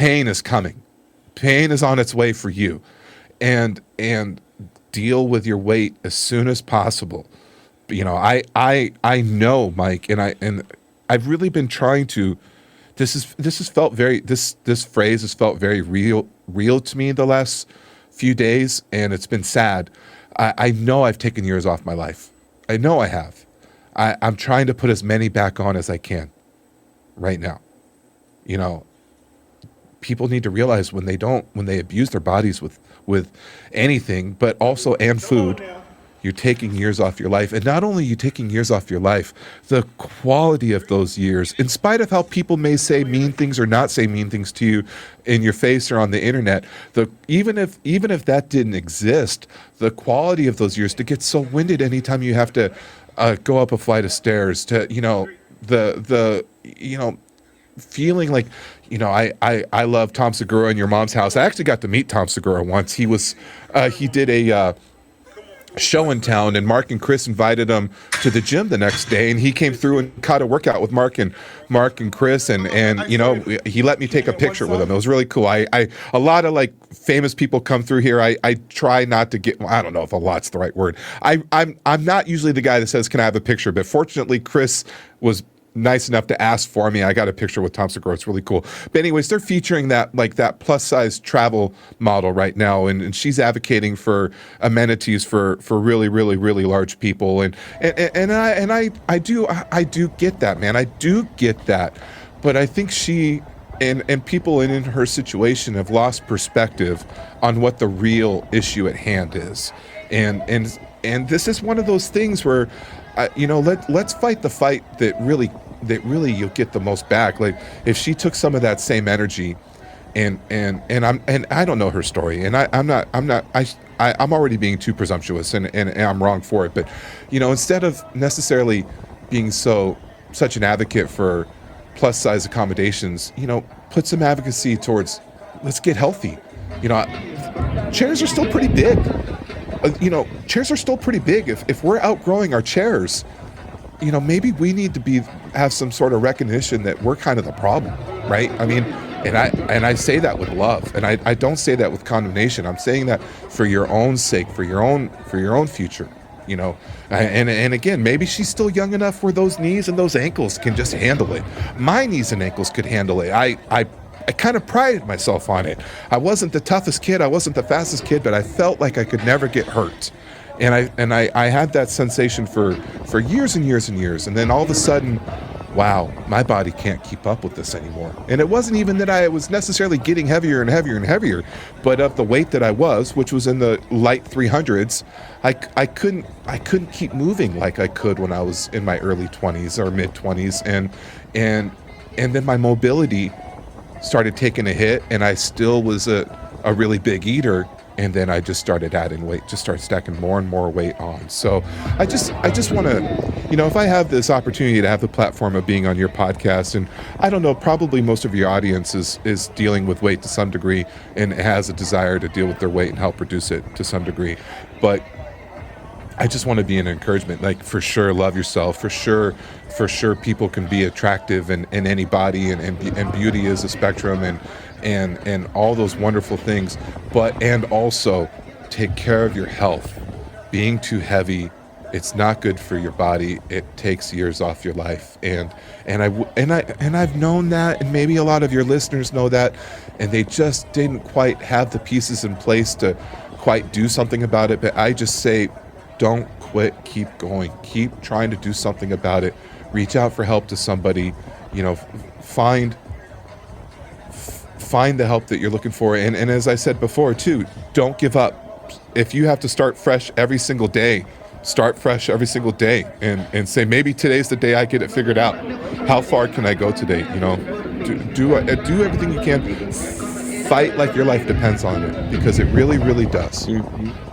pain is coming. Pain is on its way for you. And deal with your weight as soon as possible. You know, I know, Mike, and I've really been trying to. This phrase has felt very real to me the last few days, and it's been sad. I know I've taken years off my life. I know I have. I'm trying to put as many back on as I can right now. You know, people need to realize when they abuse their bodies with anything, but also and food, you're taking years off your life. And not only are you taking years off your life, the quality of those years, in spite of how people may say mean things or not say mean things to you in your face or on the internet, even if that didn't exist, the quality of those years, to get so winded anytime you have to go up a flight of stairs, to, you know, the you know, feeling like, you know, I love Tom Segura in Your Mom's House. I actually got to meet Tom Segura once. He did a show in town, and Mark and Chris invited him to the gym the next day, and he came through and caught a workout with Mark and Chris, and you know, he let me take a picture with him. It was really cool. A lot of like famous people come through here. I try not to get, well, I don't know if a lot's the right word. I'm not usually the guy that says, can I have a picture? But fortunately, Chris was nice enough to ask for me. I got a picture with Tom Segura. It's really cool. But anyways, they're featuring that plus size travel model right now, and she's advocating for amenities for really, really, really large people. And I do get that, man. I do get that. But I think she and people in her situation have lost perspective on what the real issue at hand is. And this is one of those things where, you know, let's fight the fight that really you'll get the most back. Like, if she took some of that same energy, and I don't know her story, and I'm already being too presumptuous, and I'm wrong for it. But, you know, instead of necessarily being such an advocate for plus size accommodations, you know, put some advocacy towards, let's get healthy. You know, chairs are still pretty big. You know, chairs are still pretty big. If we're outgrowing our chairs, you know, maybe we need to have some sort of recognition that we're kind of the problem, right? I mean, and I say that with love, and I don't say that with condemnation. I'm saying that for your own sake, for your own future, you know. And again, maybe she's still young enough where those knees and those ankles can just handle it. My knees and ankles could handle it. I kind of prided myself on it. I wasn't the toughest kid. I wasn't the fastest kid, but I felt like I could never get hurt. And I had that sensation for years and years and years. And then all of a sudden, wow, my body can't keep up with this anymore. And it wasn't even that I was necessarily getting heavier and heavier and heavier, but of the weight that I was, which was in the light 300s, I couldn't keep moving like I could when I was in my early 20s or mid 20s. And then my mobility started taking a hit, and I still was a really big eater, and then I just started adding weight, just started stacking more and more weight on. So I just want to, you know, if I have this opportunity to have the platform of being on your podcast, and I don't know, probably most of your audience is dealing with weight to some degree and has a desire to deal with their weight and help reduce it to some degree, but I just want to be an encouragement. Like, for sure, love yourself. For sure, people can be attractive in any body, and beauty is a spectrum, and all those wonderful things. And also take care of your health. Being too heavy, it's not good for your body. It takes years off your life. And I've known that, and maybe a lot of your listeners know that, and they just didn't quite have the pieces in place to quite do something about it. But I just say, don't quit, keep going, keep trying to do something about it. Reach out for help to somebody, you know, find the help that you're looking for. And as I said before too, don't give up. If you have to start fresh every single day, start fresh every single day and say, maybe today's the day I get it figured out. How far can I go today? You know, do everything you can. Fight like your life depends on it, because it really, really does. Mm-hmm.